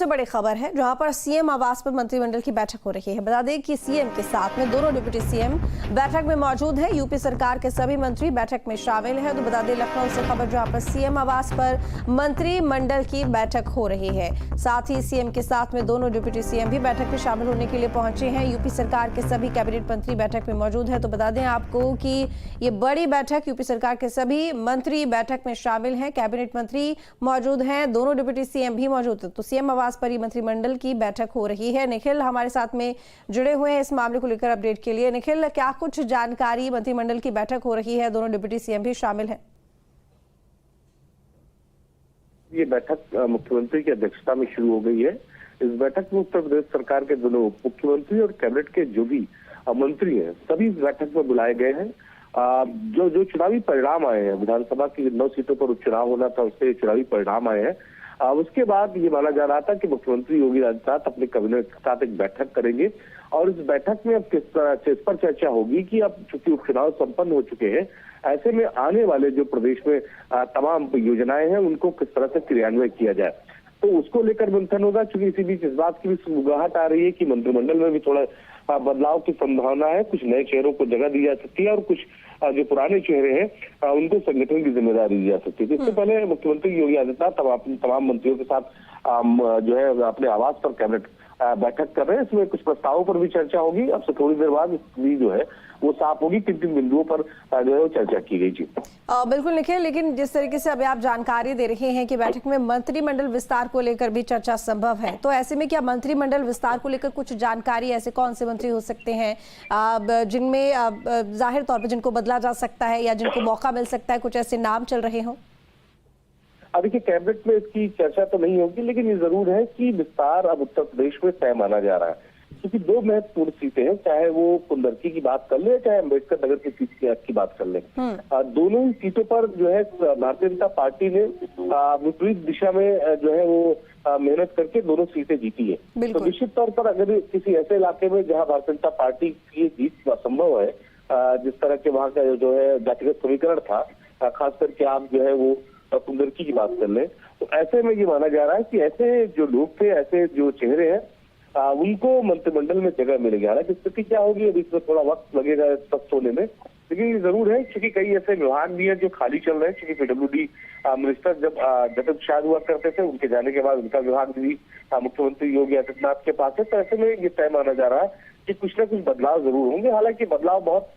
सबसे बड़ी खबर है जहां पर सीएम आवास पर मंत्रिमंडल की बैठक हो रही है। बता दें कि सीएम के साथ में दोनों डिप्टी सीएम बैठक में मौजूद हैं। यूपी सरकार के सभी मंत्री बैठक में शामिल हैं। तो बता दें लखनऊ से खबर जहां पर सीएम आवास पर मंत्रिमंडल की बैठक हो रही है। साथ ही सीएम के साथ में दोनों डिप्टी सीएम भी बैठक में शामिल होने के लिए पहुंचे हैं। यूपी सरकार के सभी कैबिनेट मंत्री बैठक में मौजूद है। तो बता दें आपको कि ये बड़ी बैठक, यूपी सरकार के सभी मंत्री बैठक में शामिल हैं, कैबिनेट मंत्री मौजूद हैं, दोनों डिप्टी सीएम भी मौजूद हैं। तो सीएम आवास पर मंत्रिमंडल की बैठक हो रही है। निखिल हमारे साथ में जुड़े हुए हैं इस मामले को लेकर अपडेट के लिए। निखिल, क्या कुछ जानकारी, मंत्रिमंडल की बैठक हो रही है, दोनों डिप्टी सीएम भी शामिल हैं? ये बैठक मुख्यमंत्री की अध्यक्षता में शुरू हो गई है। इस बैठक में उत्तर प्रदेश सरकार के दोनों मुख्यमंत्री और कैबिनेट के जो भी मंत्री हैं सभी इस बैठक में बुलाए गए हैं। जो चुनावी परिणाम आए हैं, विधानसभा की 9 सीटों पर उपचुनाव होना था, उससे चुनावी परिणाम आए हैं। उसके बाद ये माना जा रहा था कि मुख्यमंत्री योगी आदित्यनाथ अपने कैबिनेट के साथ एक बैठक करेंगे और इस बैठक में अब किस तरह से इस पर चर्चा होगी कि अब चूंकि उपचुनाव संपन्न हो चुके हैं, ऐसे में आने वाले जो प्रदेश में तमाम योजनाएं हैं उनको किस तरह से क्रियान्वयन किया जाए, तो उसको लेकर मंथन होगा। चूंकि इसी बीच इस बात की भी सुगबुगाहट आ रही है कि मंत्रिमंडल में भी थोड़ा बदलाव की संभावना है। कुछ नए चेहरों को जगह दी जा सकती है और कुछ जो पुराने चेहरे हैं उनको संगठन की जिम्मेदारी दी जा सकती है। इससे पहले मुख्यमंत्री योगी आदित्यनाथ तमाम मंत्रियों के साथ जो है अपने आवास पर कैबिनेट बैठक कर रहे हैं। इसमें कुछ प्रस्तावों पर भी चर्चा होगी। अब से थोड़ी देर बाद इसकी जो है वो साफ होगी, किन बिंदुओं पर जो है वो चर्चा की गई। जी बिल्कुल निखिल, लेकिन जिस तरीके से अभी आप जानकारी दे रहे हैं कि बैठक में मंत्रिमंडल विस्तार को लेकर भी चर्चा संभव है, तो ऐसे में क्या मंत्रिमंडल विस्तार को लेकर कुछ जानकारी, ऐसे कौन से मंत्री हो सकते हैं जिनमें जाहिर तौर पर जिनको बदला जा सकता है या जिनको मौका मिल सकता है, कुछ ऐसे नाम चल रहे हों? अब देखिए, कैबिनेट में इसकी चर्चा तो नहीं होगी, लेकिन ये जरूर है कि विस्तार अब उत्तर प्रदेश में तय माना जा रहा है। क्योंकि 2 महत्वपूर्ण सीटें हैं, चाहे वो कुंदरकी की बात कर ले, चाहे अम्बेडकर नगर की सीट की बात कर ले। दोनों ही सीटों पर जो है भारतीय जनता पार्टी ने विपरीत दिशा में जो है वो मेहनत करके दोनों सीटें जीती है। तो निश्चित तौर पर अगर किसी ऐसे इलाके में जहाँ भारतीय जनता पार्टी की जीत असंभव है, जिस तरह के वहाँ का जो है जातिगत समीकरण था, खास करके आप जो है वो कुंदरकी की बात कर ले, तो ऐसे में ये माना जा रहा है कि ऐसे जो लोग थे, ऐसे जो चेहरे हैं उनको मंत्रिमंडल में जगह मिल गया है। स्थिति क्या होगी अभी इसमें थोड़ा वक्त लगेगा स्पष्ट होने में, लेकिन ये जरूर है क्योंकि कई ऐसे विभाग भी हैं जो खाली चल रहे हैं। क्योंकि पीडब्ल्यूडी मिनिस्टर जब जतिन शाह हुआ करते थे, उनके जाने के बाद उनका विभाग भी मुख्यमंत्री योगी आदित्यनाथ के पास है। तो ऐसे में ये तय माना जा रहा है कि कुछ न कुछ बदलाव जरूर होंगे। हालांकि बदलाव बहुत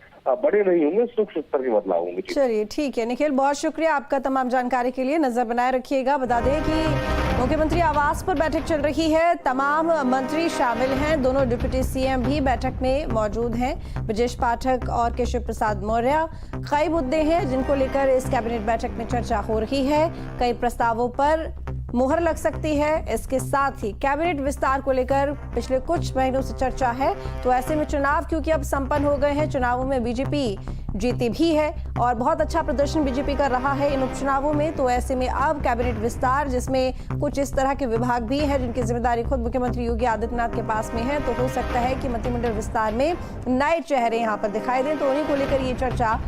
बड़े नहीं होंगे, सूक्ष्म स्तर के बदलाव होंगे। चलिए ठीक है निखिल, बहुत शुक्रिया आपका तमाम जानकारी के लिए। नजर बनाए रखिएगा। बता दें कि मुख्यमंत्री आवास पर बैठक चल रही है, तमाम मंत्री शामिल हैं, दोनों डिप्टी सीएम भी बैठक में मौजूद हैं। ब्रजेश पाठक और केशव प्रसाद मौर्य कई मुद्दे हैं जिनको लेकर इस कैबिनेट बैठक में चर्चा हो रही है। कई प्रस्तावों पर मुहर लग सकती है। इसके साथ ही कैबिनेट विस्तार को लेकर पिछले कुछ महीनों से चर्चा है। तो ऐसे में चुनाव क्योंकि अब संपन्न हो गए हैं, चुनावों में बीजेपी जीती भी है और बहुत अच्छा प्रदर्शन बीजेपी कर रहा है इन उपचुनावों में। तो ऐसे में अब कैबिनेट विस्तार, जिसमें कुछ इस तरह के विभाग भी हैं जिनकी जिम्मेदारी खुद मुख्यमंत्री योगी आदित्यनाथ के पास में है, तो हो सकता है कि मंत्रिमंडल विस्तार में नए चेहरे यहाँ पर दिखाई दें। तो उन्हीं को लेकर ये चर्चा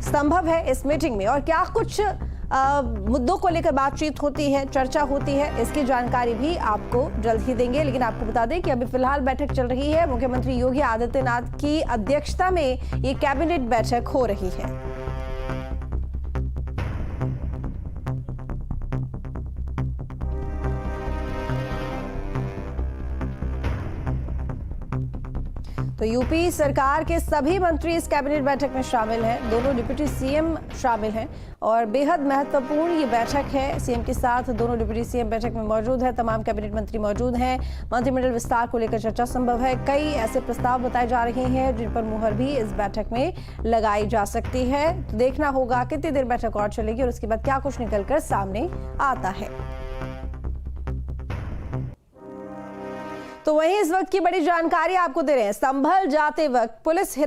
संभव है इस मीटिंग में। और क्या कुछ मुद्दों को लेकर बातचीत होती है, चर्चा होती है, इसकी जानकारी भी आपको जल्द ही देंगे। लेकिन आपको बता दें कि अभी फिलहाल बैठक चल रही है। मुख्यमंत्री योगी आदित्यनाथ की अध्यक्षता में ये कैबिनेट बैठक हो रही है। तो यूपी सरकार के सभी मंत्री इस कैबिनेट बैठक में शामिल हैं, दोनों डिप्टी सीएम शामिल हैं और बेहद महत्वपूर्ण ये बैठक है। सीएम के साथ दोनों डिप्टी सीएम बैठक में मौजूद है, तमाम कैबिनेट मंत्री मौजूद हैं। मंत्रिमंडल विस्तार को लेकर चर्चा संभव है। कई ऐसे प्रस्ताव बताए जा रहे हैं जिन पर मुहर भी इस बैठक में लगाई जा सकती है। तो देखना होगा कितनी देर बैठक और चलेगी और उसके बाद क्या कुछ निकलकर सामने आता है। तो वहीं इस वक्त की बड़ी जानकारी आपको दे रहे हैं। संभल जाते वक्त पुलिस